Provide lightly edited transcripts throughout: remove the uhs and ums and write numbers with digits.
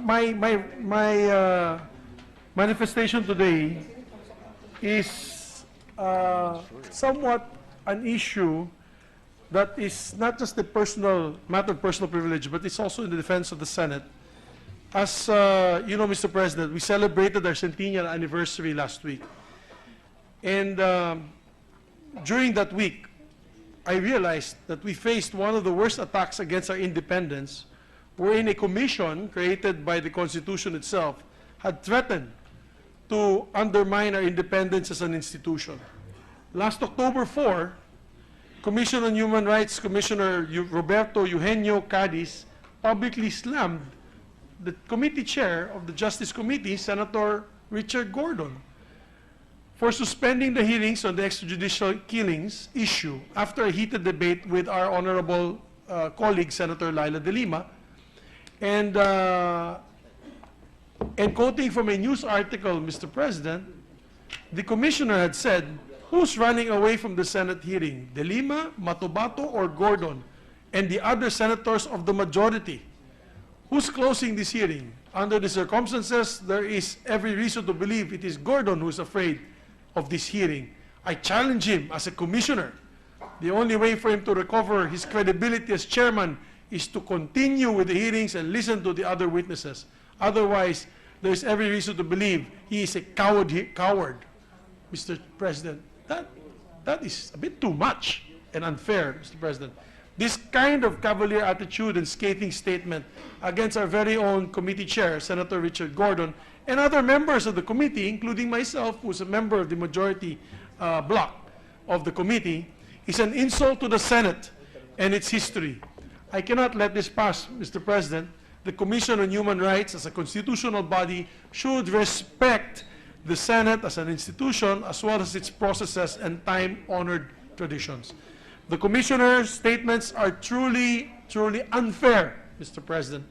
my manifestation today is somewhat an issue that is not just a personal matter of personal privilege, but it's also in the defense of the Senate. As you know, Mr. President, we celebrated our centennial anniversary last week. And during that week, I realized that we faced one of the worst attacks against our independence, wherein a commission created by the Constitution itself had threatened to undermine our independence as an institution. Last October 4, Commission on Human Rights Commissioner Roberto Eugenio Cadiz publicly slammed the committee chair of the Justice Committee, Senator Richard Gordon, for suspending the hearings on the extrajudicial killings issue after a heated debate with our honorable colleague, Senator Laila de Lima. And quoting from a news article, Mr. President, the commissioner had said, "Who's running away from the Senate hearing? De Lima, Matobato, or Gordon? And the other senators of the majority? Who's closing this hearing? Under the circumstances, there is every reason to believe it is Gordon who's afraid of this hearing. I challenge him as a commissioner. The only way for him to recover his credibility as chairman is to continue with the hearings and listen to the other witnesses. Otherwise, there is every reason to believe he is a coward." Mr. President, that is a bit too much and unfair, Mr. President. This kind of cavalier attitude and scathing statement against our very own committee chair, Senator Richard Gordon, and other members of the committee, including myself, who's a member of the majority bloc of the committee, is an insult to the Senate and its history. I cannot let this pass, Mr. President. The Commission on Human Rights, as a constitutional body, should respect the Senate as an institution, as well as its processes and time-honored traditions. The Commissioner's statements are truly unfair, Mr. President.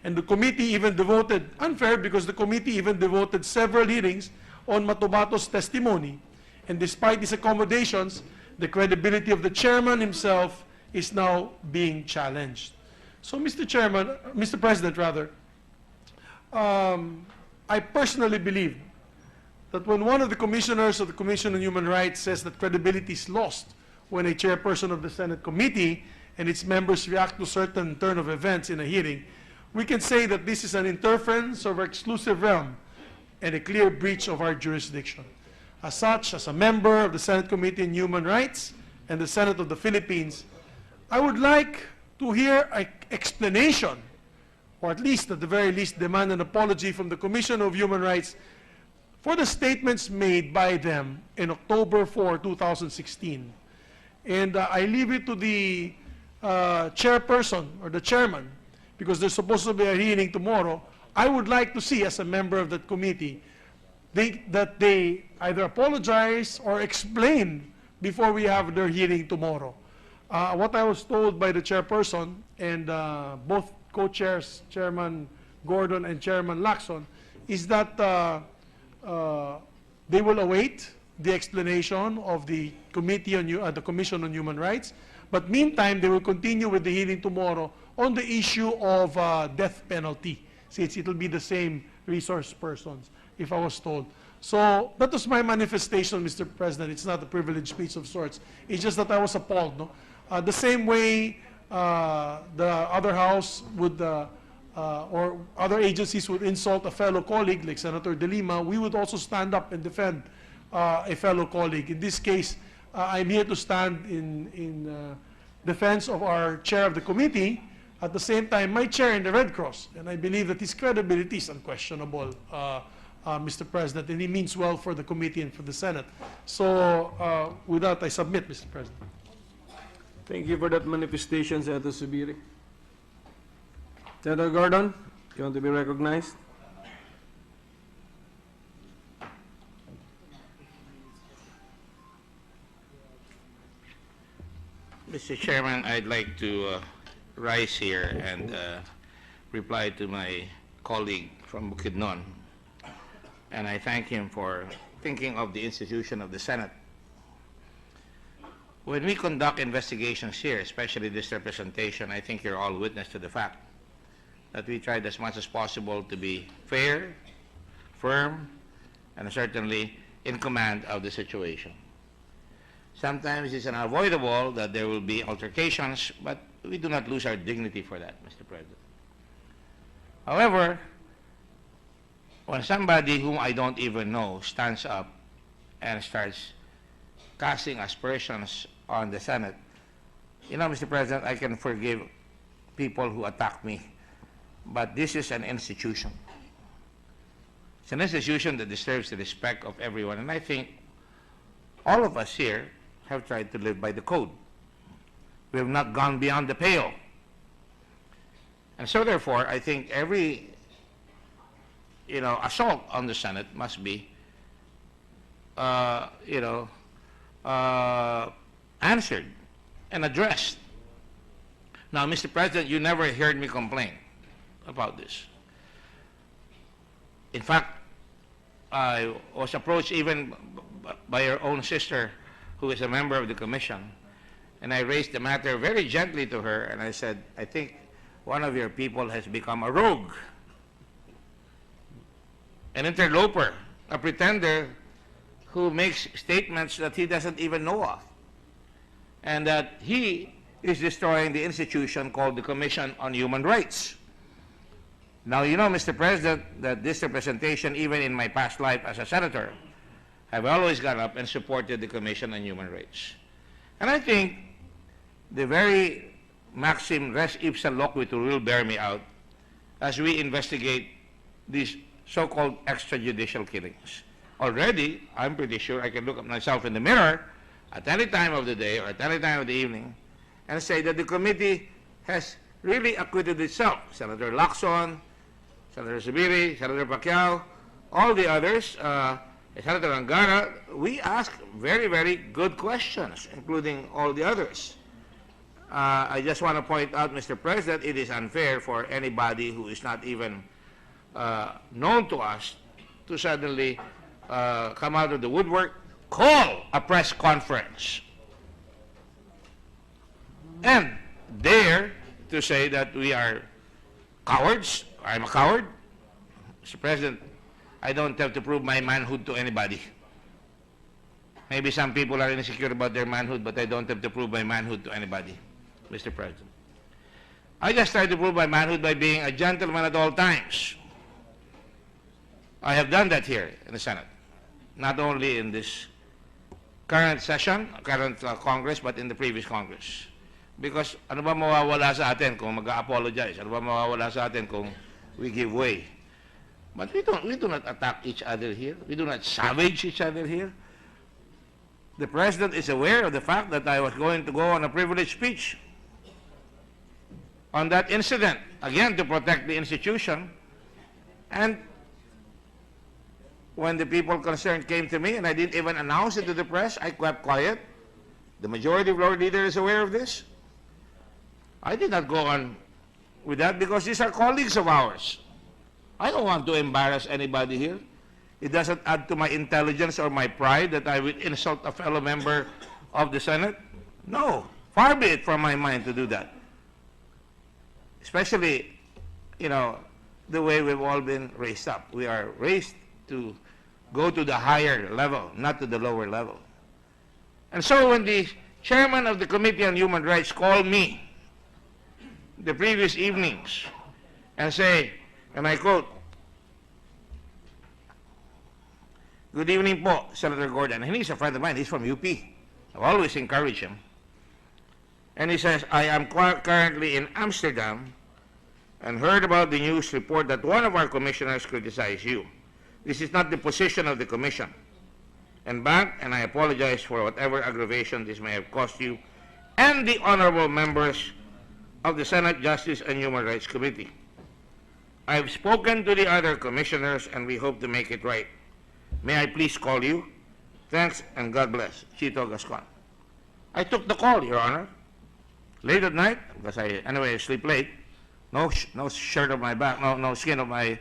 And the committee even devoted, unfair because the committee even devoted several hearings on Matobato's testimony. And despite these accommodations, the credibility of the chairman himself is now being challenged. So, Mr. President, I personally believe that when one of the commissioners of the Commission on Human Rights says that credibility is lost when a chairperson of the Senate committee and its members react to certain turn of events in a hearing, we can say that this is an interference of our exclusive realm and a clear breach of our jurisdiction. As such, as a member of the Senate Committee on Human Rights and the Senate of the Philippines, I would like to hear an explanation, or at least, at the very least, demand an apology from the Commission of Human Rights for the statements made by them in October 4, 2016. And I leave it to the chairperson or the chairman, because there's supposed to be a hearing tomorrow. I would like to see, as a member of that committee, that they either apologize or explain before we have their hearing tomorrow. What I was told by the chairperson and both co-chairs, Chairman Gordon and Chairman Lacson, is that they will await the explanation of the Commission on Human Rights. But meantime, they will continue with the hearing tomorrow on the issue of death penalty, since it will be the same resource persons, if I was told. So that was my manifestation, Mr. President. It's not a privileged speech of sorts. It's just that I was appalled. No? The same way the other house would, or other agencies would insult a fellow colleague like Senator De Lima, we would also stand up and defend a fellow colleague. In this case, I'm here to stand in defense of our chair of the committee, at the same time my chair in the Red Cross, and I believe that his credibility is unquestionable, Mr. President, and he means well for the committee and for the Senate. So with that, I submit, Mr. President. Thank you for that manifestation, Senator Subiri. Senator Gordon, you want to be recognized? Mr. Chairman, I'd like to rise here and reply to my colleague from Bukidnon. And I thank him for thinking of the institution of the Senate. When we conduct investigations here, especially this representation, I think you're all witness to the fact that we tried as much as possible to be fair, firm, and certainly in command of the situation. Sometimes it's unavoidable that there will be altercations, but we do not lose our dignity for that, Mr. President. However, when somebody whom I don't even know stands up and starts casting aspersions on the Senate, you know, Mr. President, I can forgive people who attack me, but this is an institution. It's an institution that deserves the respect of everyone, and I think all of us here have tried to live by the code. We have not gone beyond the pale. And so therefore, I think every, assault on the Senate must be, answered and addressed. Now, Mr. President, you never heard me complain about this. In fact, I was approached even by your own sister, who is a member of the commission, and I raised the matter very gently to her, and I said, I think one of your people has become a rogue, an interloper, a pretender who makes statements that he doesn't even know of, and that he is destroying the institution called the Commission on Human Rights. Now, you know, Mr. President, that this representation, even in my past life as a senator, I've always got up and supported the Commission on Human Rights. And I think the very maxim res ipsa loquitur will bear me out as we investigate these so-called extrajudicial killings. Already, I'm pretty sure I can look at myself in the mirror at any time of the day or at any time of the evening and say that the committee has really acquitted itself. Senator Lacson, Senator Zubiri, Senator Pacquiao, all the others, Senator Angara, we ask very, very good questions, including all the others. I just want to point out, Mr. President, it is unfair for anybody who is not even known to us to suddenly come out of the woodwork, call a press conference, and dare to say that we are cowards. I'm a coward. Mr. President, I don't have to prove my manhood to anybody. Maybe some people are insecure about their manhood, but I don't have to prove my manhood to anybody, Mr. President. I just try to prove my manhood by being a gentleman at all times. I have done that here in the Senate, not only in this current session, current Congress, but in the previous Congress. Because ano ba mawawala sa atin kung mag-apologize? Ano ba mawawala sa atin kung we give way? But we do not attack each other here. We do not savage each other here. The President is aware of the fact that I was going to go on a privileged speech on that incident, again, to protect the institution. And when the people concerned came to me and I didn't even announce it to the press, I kept quiet. The majority of our leader is aware of this. I did not go on with that because these are colleagues of ours. I don't want to embarrass anybody here. It doesn't add to my intelligence or my pride that I would insult a fellow member of the Senate. No, far be it from my mind to do that. Especially, the way we've all been raised up. We are raised to go to the higher level, not to the lower level. And so when the chairman of the Committee on Human Rights called me the previous evenings and say, and I quote, "Good evening po, Senator Gordon." And he's a friend of mine. He's from UP. I've always encouraged him. And he says, "I am currently in Amsterdam and heard about the news report that one of our commissioners criticized you. This is not the position of the commission. And I apologize for whatever aggravation this may have caused you and the honorable members of the Senate Justice and Human Rights Committee. I've spoken to the other commissioners and we hope to make it right. May I please call you? Thanks and God bless. Chito Gascon." I took the call, Your Honor. Late at night, because I sleep late. No shirt of my back, no skin of my,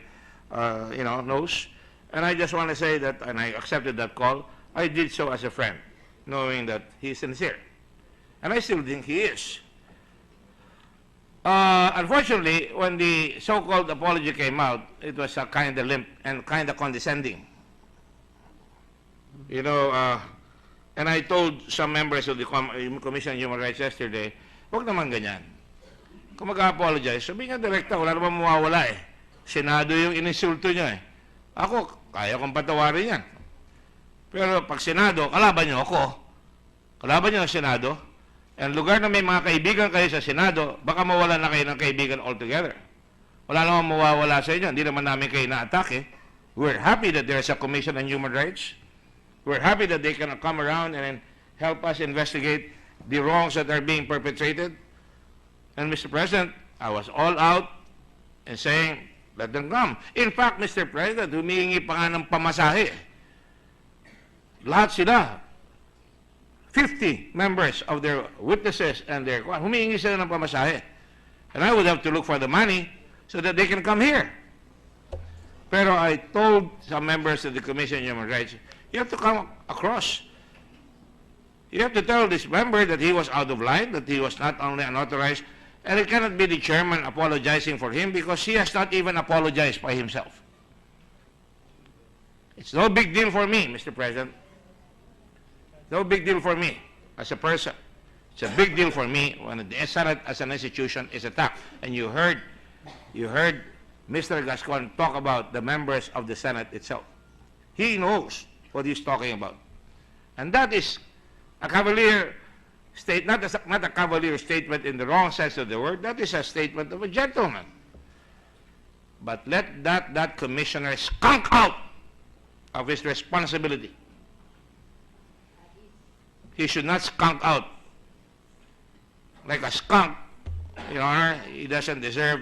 nose. And I just want to say that, and I accepted that call. I did so as a friend, knowing that he's sincere. And I still think he is. Unfortunately, when the so-called apology came out, it was a kind of limp and kind of condescending. You know, and I told some members of the Commission on Human Rights yesterday, huwag naman ganyan. Kung mag-apologize, sabihin nga direkta, wala naman mawawala eh. Senado yung ininsulto niya eh. Ako, kaya kong patawarin yan. Pero pag Senado, kalaban niyo ako. Kalaban niyo ang Senado. And lugar na may mga kaibigan kayo sa Senado, baka mawala na kayo ng kaibigan altogether. Wala namang mawawala sa inyo. Hindi naman namin kayo na-atake. We're happy that there's a Commission on Human Rights. We're happy that they can come around and help us investigate the wrongs that are being perpetrated. And Mr. President, I was all out in saying, let them come. In fact, Mr. President, humihingi pa nga ng pamasahe. Lahat sila, 50 members of their witnesses and their, humihingi sila ng pamasahe. And I would have to look for the money so that they can come here. Pero I told some members of the Commission on Human Rights, you have to come across. You have to tell this member that he was out of line, that he was not only unauthorized, and it cannot be the chairman apologizing for him because he has not even apologized by himself. It's no big deal for me, Mr. President. No big deal for me as a person. It's a big deal for me when the Senate as an institution is attacked. And you heard Mr. Gascon talk about the members of the Senate itself. He knows what he's talking about. And that is a cavalier not a cavalier statement in the wrong sense of the word. That is a statement of a gentleman. But let that commissioner skunk out of his responsibility. He should not skunk out like a skunk. Your Honor, he doesn't deserve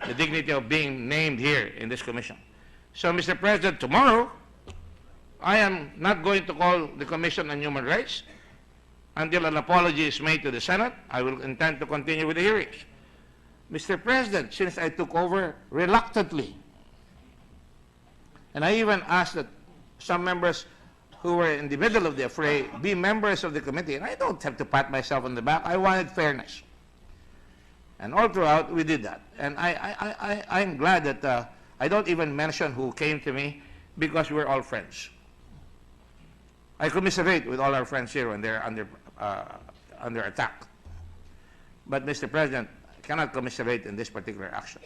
the dignity of being named here in this commission. So, Mr. President, tomorrow, I am not going to call the Commission on Human Rights until an apology is made to the Senate. I will intend to continue with the hearings. Mr. President, since I took over reluctantly, and I even asked that some members who were in the middle of the affray be members of the committee, and I don't have to pat myself on the back. I wanted fairness. And all throughout, we did that. And I'm glad that I don't even mention who came to me because we're all friends. I commiserate with all our friends here when they're under attack. But, Mr. President, I cannot commiserate in this particular action.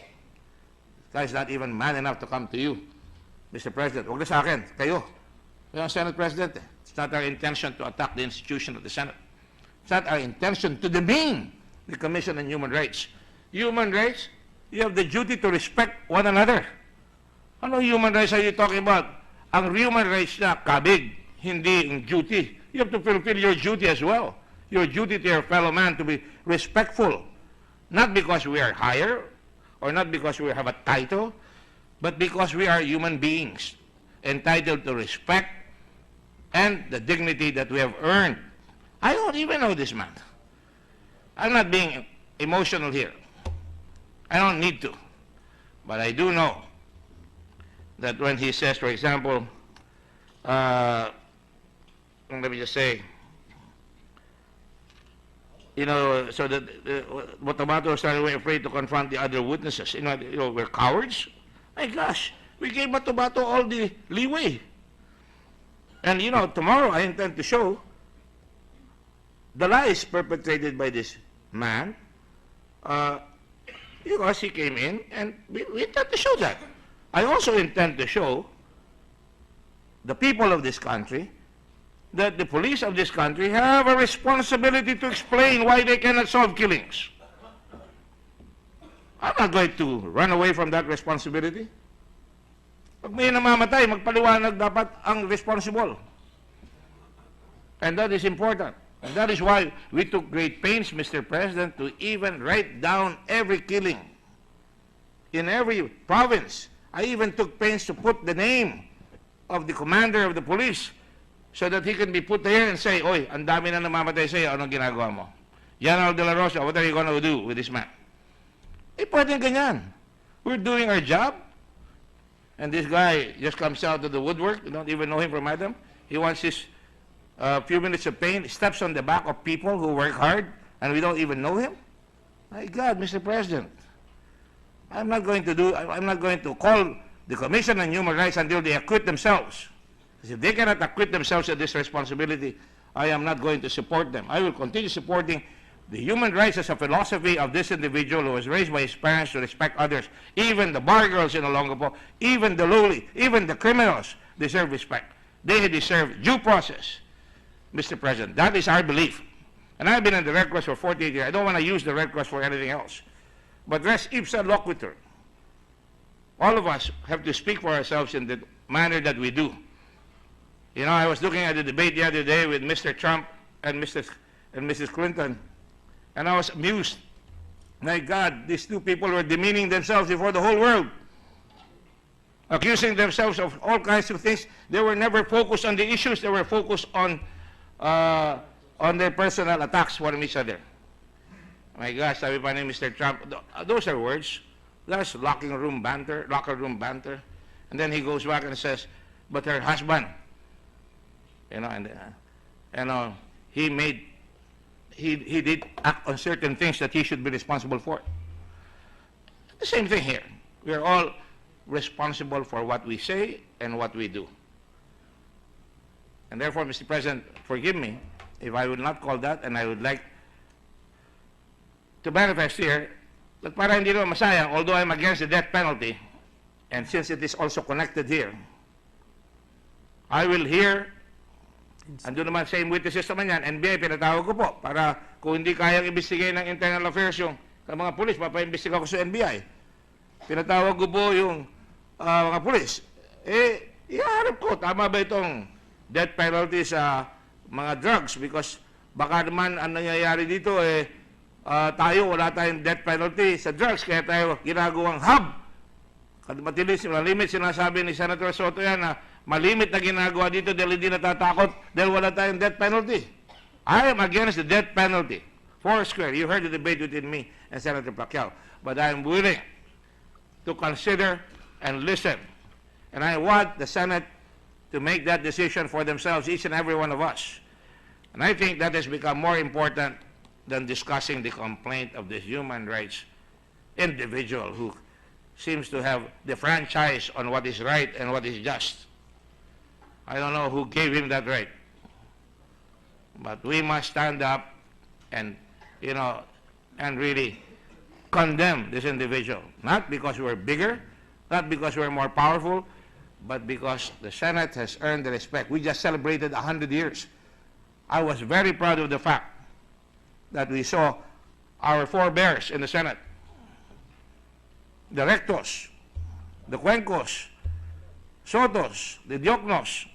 The guy is not even man enough to come to you. Mr. President, huwag na sa akin, kayo. Kayo ang Senate President. It's not our intention to attack the institution of the Senate. It's not our intention to demean the Commission on Human Rights. Human rights, you have the duty to respect one another. Ano human rights are you talking about? Ang human rights na kabig, hindi ang duty. You have to fulfill your duty as well. Your duty to your fellow man to be respectful. Not because we are higher or not because we have a title, but because we are human beings entitled to respect and the dignity that we have earned. I don't even know this man. I'm not being emotional here. I don't need to. But I do know that when he says, for example, let me just say, you know, so that Matapos started afraid to confront the other witnesses. You know, we're cowards. My gosh, we gave Matapos all the leeway. And, you know, tomorrow I intend to show the lies perpetrated by this man, because he came in, and we intend to show that. I also intend to show the people of this country that the police of this country have a responsibility to explain why they cannot solve killings. I'm not going to run away from that responsibility. Pag may namamatay, magpaliwanag dapat ang responsible. And that is important. And that is why we took great pains, Mr. President, to even write down every killing in every province. I even took pains to put the name of the commander of the police so that he can be put there and say, oy, ang dami na namamatay sa'yo, anong ginagawa mo? General De La Rosa, what are you going to do with this man? Eh, pwede ganyan. We're doing our job, and this guy just comes out of the woodwork. You don't even know him from Adam. He wants his few minutes of pain, steps on the back of people who work hard, and we don't even know him. My God, Mr. President, I'm not going to call the Commission on Human Rights until they acquit themselves. Because if they cannot acquit themselves of this responsibility, I am not going to support them. I will continue supporting the human rights as a philosophy of this individual who was raised by his parents to respect others. Even the bar girls in Olongapo, even the lowly, even the criminals deserve respect. They deserve due process, Mr. President. That is our belief. And I've been in the Red Cross for 48 years. I don't want to use the Red Cross for anything else. But res ipsa loquitur. All of us have to speak for ourselves in the manner that we do. You know, I was looking at the debate the other day with Mr. Trump and Mrs. Clinton, and I was amused. My God, these two people were demeaning themselves before the whole world, accusing themselves of all kinds of things. They were never focused on the issues. They were focused on their personal attacks from each other. My gosh, sabi pa ni Mr. Trump, those are words. That's locker room banter. And then he goes back and says, but her husband, you know, he did act on certain things that he should be responsible for. The same thing here. We are all responsible for what we say and what we do. And therefore, Mr. President, forgive me if I would not call that, and I would like to manifest here that para hindi naman masayang, although I'm against the death penalty, and since it is also connected here, I will hear, andun naman same witnesses naman yan, NBI, pinatawag ko po, para kung hindi kayang ibistigay ng internal affairs yung mga pulis, mapaimbestiga ko sa NBI. Pinatawag ko po yung mga pulis. Iharap ko, tama ba itong death penalty sa mga drugs? Because baka naman ang nangyayari dito, tayo, wala tayong death penalty sa drugs, kaya tayo ginagawang hub. Malimit sinasabi ni Senator Soto yan na malimit na ginagawa dito dahil hindi natatakot dahil wala tayong death penalty. I am against the death penalty. Foursquare, you heard the debate between me and Senator Pacquiao. But I am willing to consider and listen. And I want the Senate to make that decision for themselves, each and every one of us. And I think that has become more important than discussing the complaint of this human rights individual who seems to have the franchise on what is right and what is just. I don't know who gave him that right. But we must stand up and, you know, and really condemn this individual. Not because we're bigger, not because we're more powerful, but because the Senate has earned the respect. We just celebrated 100 years. I was very proud of the fact that we saw our forebears in the Senate, the Rectos, the Cuencos, Sotos, the Dioknos.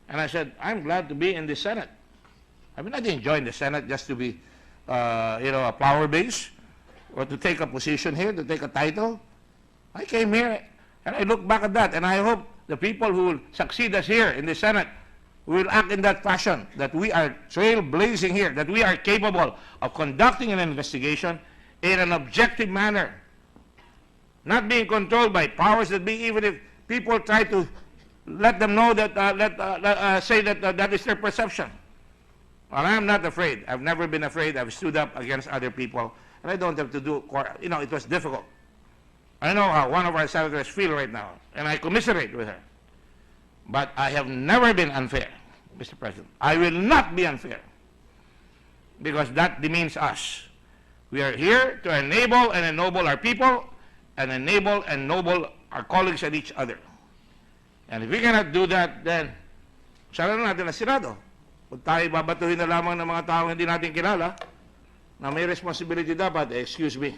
And I said, I'm glad to be in the Senate. I mean, I didn't join the Senate just to be, a power base or to take a position here, to take a title. I came here and I look back at that, and I hope the people who will succeed us here in the Senate will act in that fashion, that we are trailblazing here, that we are capable of conducting an investigation in an objective manner, not being controlled by powers that be, even if people try to let them know that, say that that is their perception. Well, I am not afraid. I've never been afraid. I've stood up against other people, and I don't have to do, it was difficult. I know how one of our senators feel right now, and I commiserate with her. But I have never been unfair, Mr. President. I will not be unfair, because that demeans us. We are here to enable and ennoble our people, and enable and ennoble our colleagues and each other. And if we cannot do that, then sana na natin na Senado. Kung tayo babatuhin na lamang ng mga taong hindi natin kilala, na may responsibility dapat, excuse me.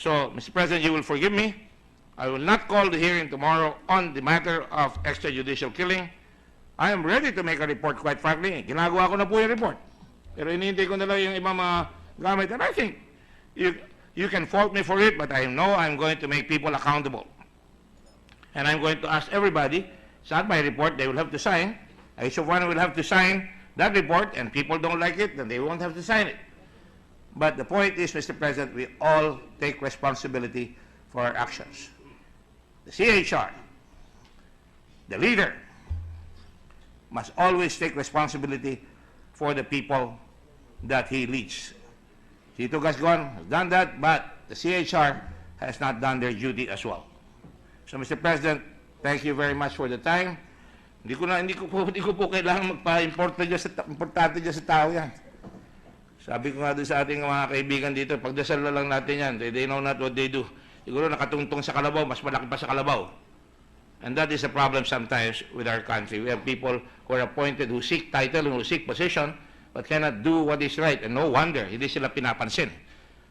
So, Mr. President, you will forgive me. I will not call the hearing tomorrow on the matter of extrajudicial killing. I am ready to make a report, quite frankly. Ginagawa ko na po yung report. Pero hinihintay ko na lang yung ibang mga gamit. And I think you can fault me for it, but I know I'm going to make people accountable. And I'm going to ask everybody, it's not my report, they will have to sign. Each of one will have to sign that report, and people don't like it, then they won't have to sign it. But the point is, Mr. President, we all take responsibility for our actions. The CHR, the leader, must always take responsibility for the people that he leads. Tito Gascon has done that, but the CHR has not done their duty as well. So, Mr. President, thank you very much for the time. Hindi ko po kailangan magpa-importante dyan sa tao yan. Sabi ko nga doon sa ating mga kaibigan dito, pagdasal na lang natin yan. They know not what they do. Siguro nakatungtong sa kalabaw, mas malaki pa sa kalabaw. And that is a problem sometimes with our country. We have people who are appointed who seek title and who seek position but cannot do what is right. And no wonder, hindi sila pinapansin.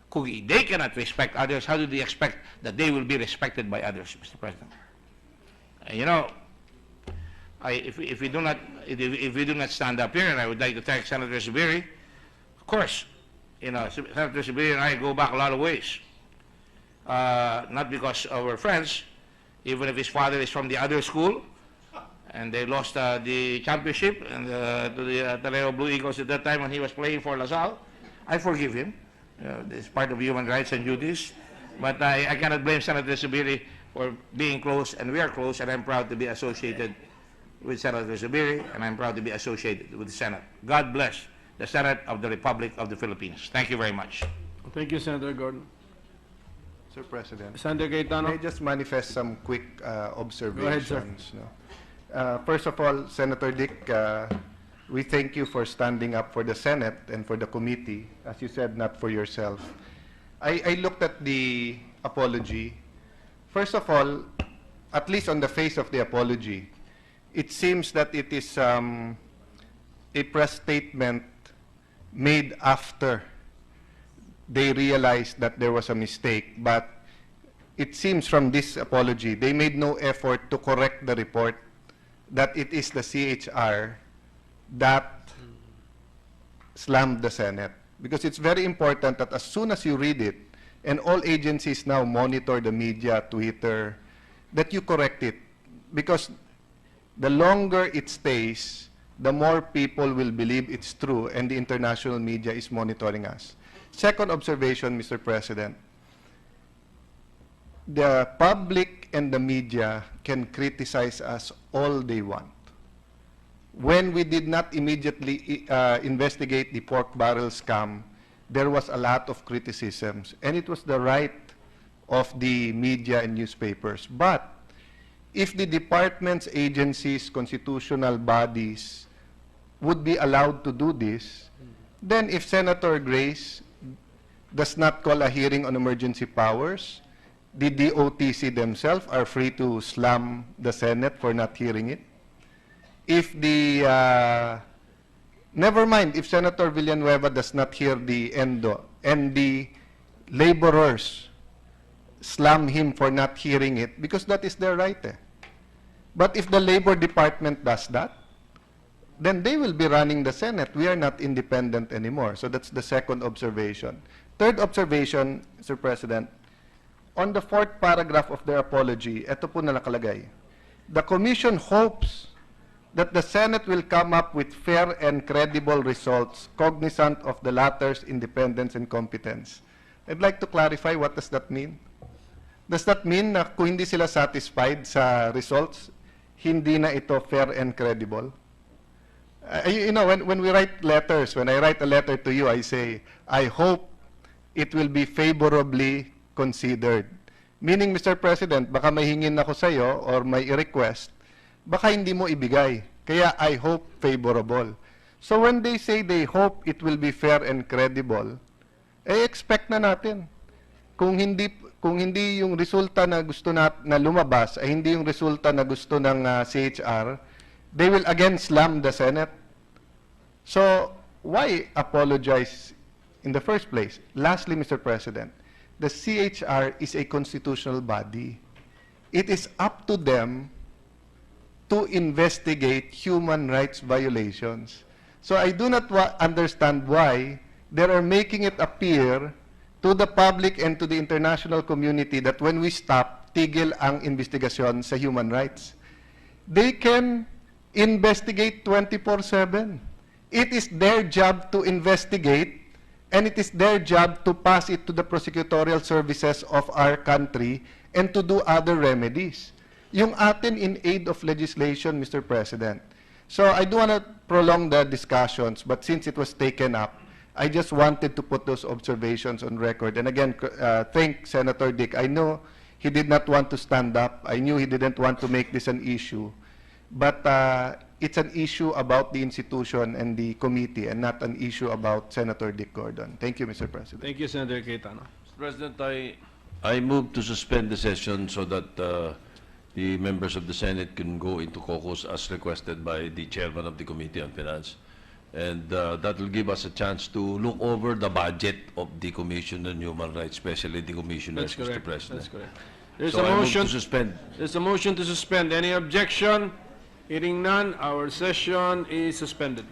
Kung they cannot respect others, how do they expect that they will be respected by others, Mr. President? You know, if we do not stand up here, and I would like to thank Senator Zubiri, of course, you know, Senator Zubiri and I go back a lot of ways. Not because of our friends, even if his father is from the other school, and they lost the championship and to the Ateneo Blue Eagles at that time when he was playing for LaSalle. I forgive him. It's part of human rights and duties. But I cannot blame Senator Zubiri for being close, and we are close, and I'm proud to be associated with Senator Zubiri, and I'm proud to be associated with the Senate. God bless the Senate of the Republic of the Philippines. Thank you very much. Thank you, Senator Gordon. Sir President, Senator may I Cayetano. just manifest some quick observations? Go ahead, no? First of all, Senator Dick, we thank you for standing up for the Senate and for the committee, as you said, not for yourself. I looked at the apology. First of all, at least on the face of the apology, it seems that it is a press statement made after they realized that there was a mistake. But it seems from this apology, they made no effort to correct the report that it is the CHR that slammed the Senate. Because it's very important that as soon as you read it, and all agencies now monitor the media, Twitter, that you correct it. Because the longer it stays, the more people will believe it's true, and the international media is monitoring us. Second observation, Mr. President, the public and the media can criticize us all they want. When we did not immediately investigate the pork barrel scam, there was a lot of criticisms, and it was the right of the media and newspapers. But if the departments, agencies, constitutional bodies would be allowed to do this, then if Senator Grace does not call a hearing on emergency powers, the DOTC themselves are free to slam the Senate for not hearing it. If the, never mind, if Senator Villanueva does not hear the ENDO, and the laborers slam him for not hearing it, because that is their right. But if the Labor Department does that, then they will be running the Senate. We are not independent anymore. So that's the second observation. Third observation, Mr. President, on the fourth paragraph of their apology, ito po na nakalagay. The Commission hopes that the Senate will come up with fair and credible results cognizant of the latter's independence and competence. I'd like to clarify, what does that mean? Does that mean na kung hindi sila satisfied sa results, hindi na ito fair and credible? You know, when we write letters, when I write a letter to you, I say, I hope it will be favorably considered. Meaning, Mr. President, baka may hingin ako sa iyo or may i-request, baka hindi mo ibigay. Kaya I hope favorable. So when they say they hope it will be fair and credible, expect na natin. Kung hindi yung resulta na gusto na lumabas ay hindi yung resulta na gusto ng CHR, they will again slam the Senate. So why apologize in the first place? Lastly, Mr. President, the CHR is a constitutional body. It is up to them to investigate human rights violations. So I do not understand why they are making it appear to the public and to the international community that when we stop, tigil ang investigasyon sa human rights. They can investigate 24/7. It is their job to investigate, and it is their job to pass it to the prosecutorial services of our country and to do other remedies. Yung atin in aid of legislation, Mr. President. So I don't want to prolong the discussions, but since it was taken up, I just wanted to put those observations on record. And again, thank Senator Dick. I know he did not want to stand up. I knew he didn't want to make this an issue. But it's an issue about the institution and the committee and not an issue about Senator Dick Gordon. Thank you, Mr. President. Thank you, Senator Cayetano. Mr. President, I move to suspend the session so that the members of the Senate can go into caucus as requested by the chairman of the Committee on Finance. And that will give us a chance to look over the budget of the Commission on Human Rights, especially the commissioners, that's correct. Mr. President. That's correct. There's So a I move motion. to suspend. There's a motion to suspend. Any objection? Hearing none, our session is suspended.